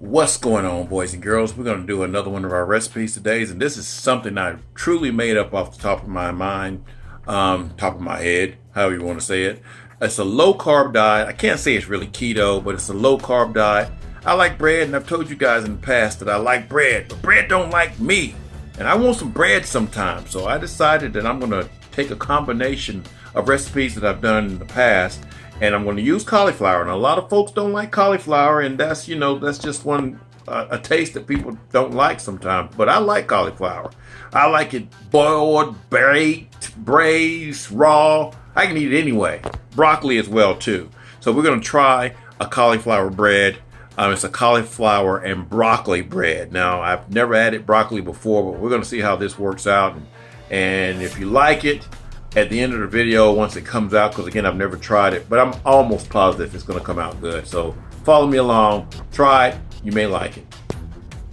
What's going on, boys and girls? We're going to do another one of our recipes today, and this is something I truly made up off the top of my mind, top of my head, however you want to say it. It's a low carb diet. I can't say it's really keto, but it's a low carb diet. I like bread, and I've told you guys in the past that I like bread, but bread don't like me, and I want some bread sometimes. So I decided that I'm going to take a combination of recipes that I've done in the past, and I'm going to use cauliflower. And a lot of folks don't like cauliflower, and that's just one a taste that people don't like sometimes. But I like cauliflower. I like it boiled, baked, braised, raw. I can eat it anyway. Broccoli as well too. So we're going to try a cauliflower bread. It's a cauliflower and broccoli bread. Now, I've never added broccoli before, but we're going to see how this works out. And if you like it, at the end of the video, once it comes out, because again, I've never tried it, but I'm almost positive it's going to come out good. So follow me along, try it, you may like it.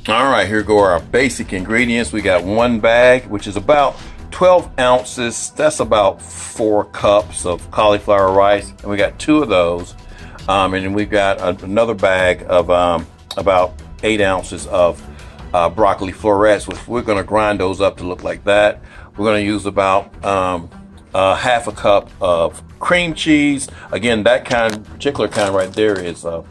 All right, here go our basic ingredients. We got one bag, which is about 12 ounces. That's about 4 cups of cauliflower rice. And we got 2 of those. And then we've got another bag of about 8 ounces of broccoli florets, which we're going to grind those up to look like that. We're going to use about half a cup of cream cheese. Again, that particular kind right there is a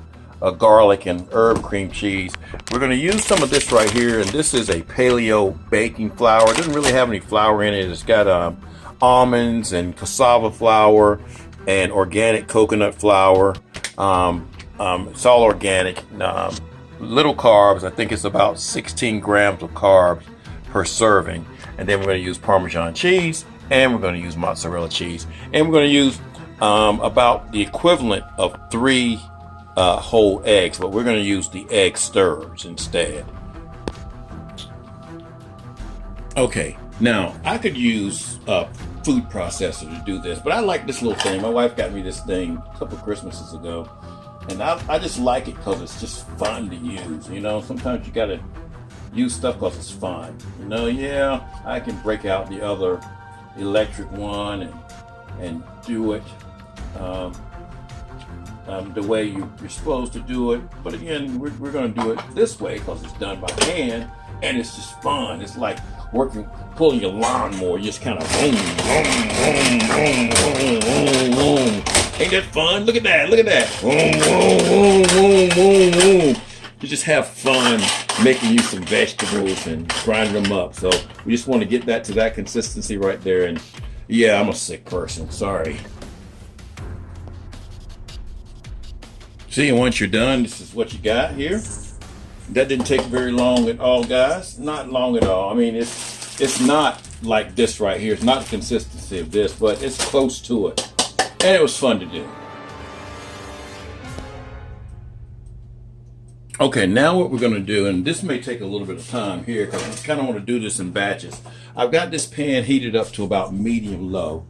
garlic and herb cream cheese. We're going to use some of this right here, and this is a paleo baking flour. It doesn't really have any flour in it. It's got almonds and cassava flour and organic coconut flour. It's all organic. Little carbs. I think it's about 16 grams of carbs per serving. And then we're going to use Parmesan cheese, and we're going to use mozzarella cheese, and we're going to use about the equivalent of 3 whole eggs, but we're going to use the egg stirrers instead. Okay, now I could use a food processor to do this, but I like this little thing. My wife got me this thing a couple Christmases ago, and I just like it because it's just fun to use. You know, sometimes you got to use stuff because it's fun. You know, yeah, I can break out the other electric one and do it the way you're supposed to do it. But again, we're going to do it this way because it's done by hand, and it's just fun. It's like pulling your lawnmower. You just kind of boom, boom, boom, boom, boom, boom. Ain't that fun? Look at that. Look at that. Boom, boom, boom, boom, boom, boom. You just have fun making you some vegetables and grinding them up. So we just want to get that to that consistency right there. And yeah, I'm a sick person. Sorry. See, and once you're done, this is what you got here. That didn't take very long at all, guys. Not long at all. I mean, it's not like this right here. It's not the consistency of this, but it's close to it. And it was fun to do. Okay, now what we're going to do, and this may take a little bit of time here because I kind of want to do this in batches. I've got this pan heated up to about medium low.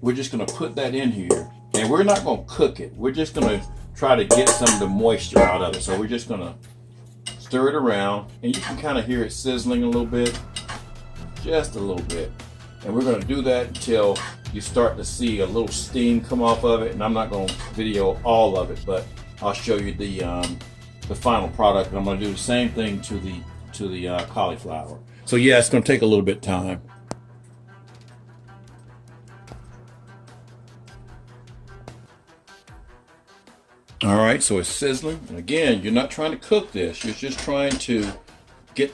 We're just going to put that in here, and we're not going to cook it. We're just going to try to get some of the moisture out of it. So we're just going to stir it around, and you can kind of hear it sizzling a little bit, just a little bit. And we're going to do that until you start to see a little steam come off of it. And I'm not going to video all of it, but I'll show you the final product, and I'm going to do the same thing to the cauliflower. So yeah, it's going to take a little bit of time. All right, so it's sizzling, and again, you're not trying to cook this. You're just trying to get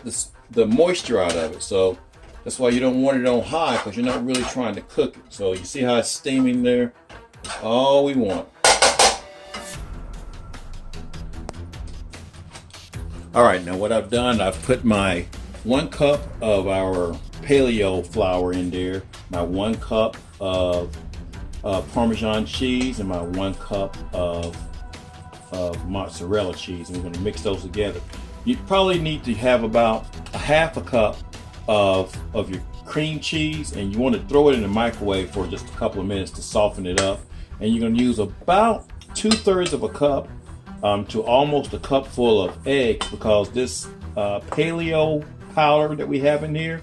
the moisture out of it. So that's why you don't want it on high, because you're not really trying to cook it. So you see how it's steaming there? That's all we want. All right, now what I've done, I've put my 1 cup of our paleo flour in there, my 1 cup of Parmesan cheese, and my 1 cup of mozzarella cheese, and we're going to mix those together. You probably need to have about a half a cup of your cream cheese, and you want to throw it in the microwave for just a couple of minutes to soften it up. And you're going to use about 2/3 of a cup to almost a cup full of eggs, because this paleo powder that we have in here,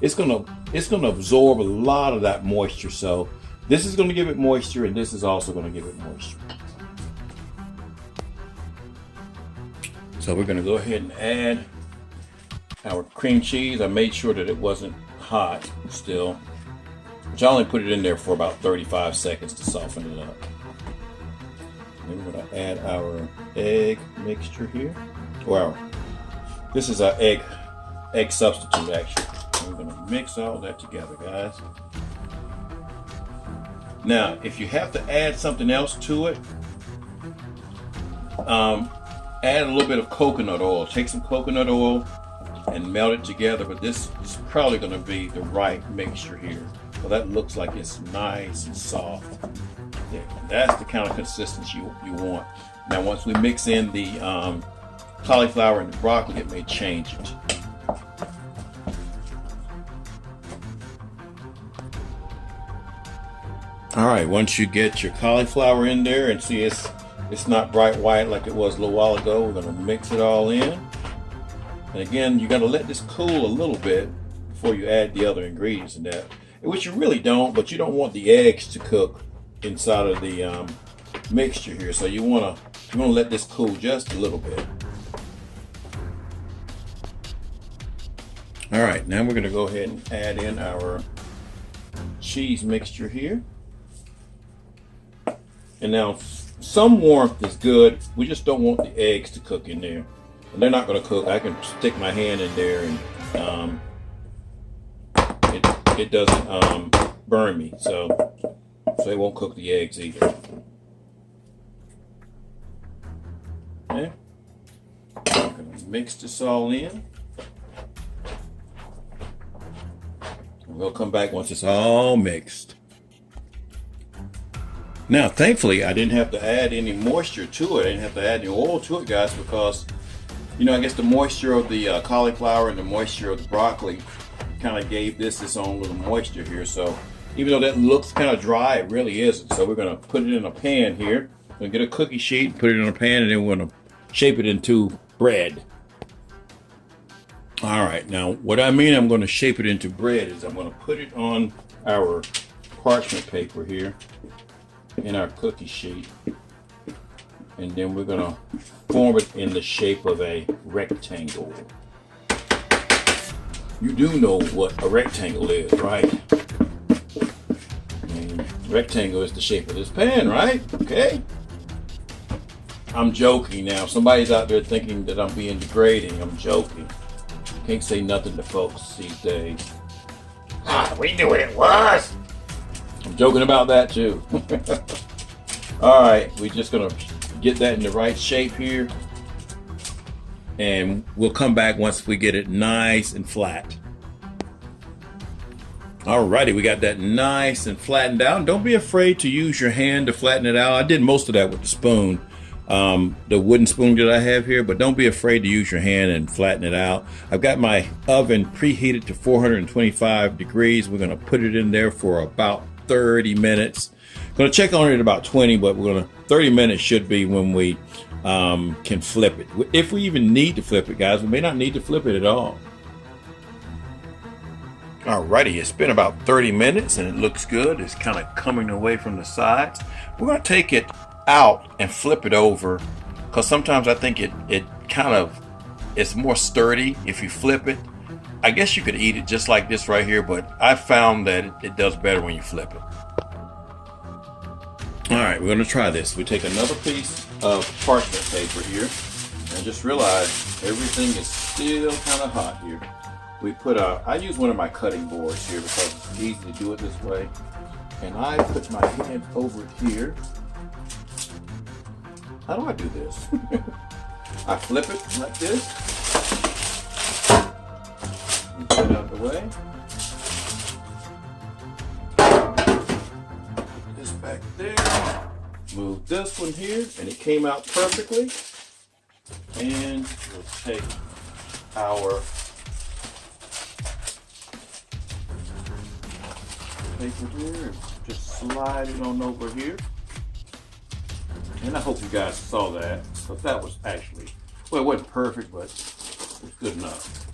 it's gonna absorb a lot of that moisture. So this is going to give it moisture, and this is also going to give it moisture. So we're gonna go ahead and add our cream cheese. I made sure that it wasn't hot still, which I only put it in there for about 35 seconds to soften it up. Then we're gonna add our egg mixture here. Wow, this is our egg substitute actually. We're gonna mix all that together, guys. Now, if you have to add something else to it, add a little bit of coconut oil. Take some coconut oil and melt it together, but this is probably going to be the right mixture here. So that looks like it's nice and soft. Yeah, that's the kind of consistency you want. Now, once we mix in the cauliflower and the broccoli, it may change it. All right, once you get your cauliflower in there and see it's not bright white like it was a little while ago, we're gonna mix it all in. And again, you gotta let this cool a little bit before you add the other ingredients in that, which you really don't, but you don't want the eggs to cook inside of the mixture here. So you wanna let this cool just a little bit. All right, now we're gonna go ahead and add in our cheese mixture here. And now some warmth is good. We just don't want the eggs to cook in there. And they're not going to cook. I can stick my hand in there and it doesn't burn me. So it won't cook the eggs either. Okay. I'm going to mix this all in. We'll come back once it's all mixed. Now, thankfully, I didn't have to add any moisture to it. I didn't have to add any oil to it, guys, because, you know, I guess the moisture of the cauliflower and the moisture of the broccoli kind of gave this its own little moisture here. So even though that looks kind of dry, it really isn't. So we're going to put it in a pan here. We're going to get a cookie sheet, put it in a pan, and then we're going to shape it into bread. All right, now what I mean I'm going to shape it into bread is I'm going to put it on our parchment paper here in our cookie sheet, and then we're going to form it in the shape of a rectangle. You do know what a rectangle is, right? And rectangle is the shape of this pan, right? Okay. I'm joking now. Somebody's out there thinking that I'm being degrading. I'm joking. Can't say nothing to folks these days. We knew what it was. I'm joking about that too. All right, we're just gonna get that in the right shape here, and we'll come back once we get it nice and flat. Alrighty, we got that nice and flattened out. Don't be afraid to use your hand to flatten it out. I did most of that with the spoon, the wooden spoon that I have here, but don't be afraid to use your hand and flatten it out. I've got my oven preheated to 425 degrees. We're gonna put it in there for about 30 minutes. Going to check on it at about 20, but 30 minutes should be when we can flip it. If we even need to flip it, guys, we may not need to flip it at all. Alrighty, it's been about 30 minutes and it looks good. It's kind of coming away from the sides. We're going to take it out and flip it over, because sometimes I think it's more sturdy if you flip it. I guess you could eat it just like this right here, but I found that it does better when you flip it. All right, we're going to try this. We take another piece of parchment paper here, and just realize everything is still kind of hot here. We put I use one of my cutting boards here because it's easy to do it this way. And I put my hand over here. How do I do this? I flip it like this. Put it out of the way. Put this back there. Move this one here, and it came out perfectly. And we'll take our paper here and just slide it on over here. And I hope you guys saw that, but that was actually, well, it wasn't perfect, but it was good enough.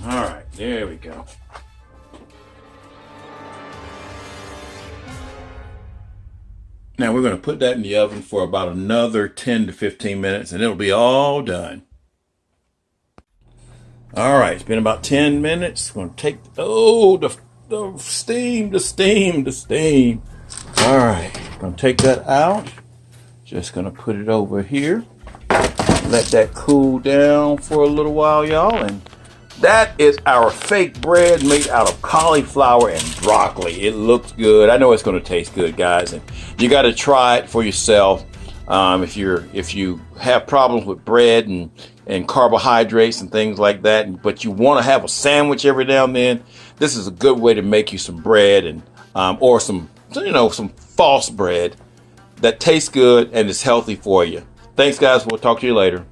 All right, there we go. Now we're going to put that in the oven for about another 10 to 15 minutes and it'll be all done. All right, it's been about 10 minutes. I'm going to take, the steam. All right, going to take that out. Just going to put it over here. Let that cool down for a little while, y'all. And that is our fake bread made out of cauliflower and broccoli. It looks good. I know it's going to taste good, guys. And you got to try it for yourself. If you have problems with bread and carbohydrates and things like that, but you want to have a sandwich every now and then, this is a good way to make you some bread and or some false bread that tastes good and is healthy for you. Thanks, guys. We'll talk to you later.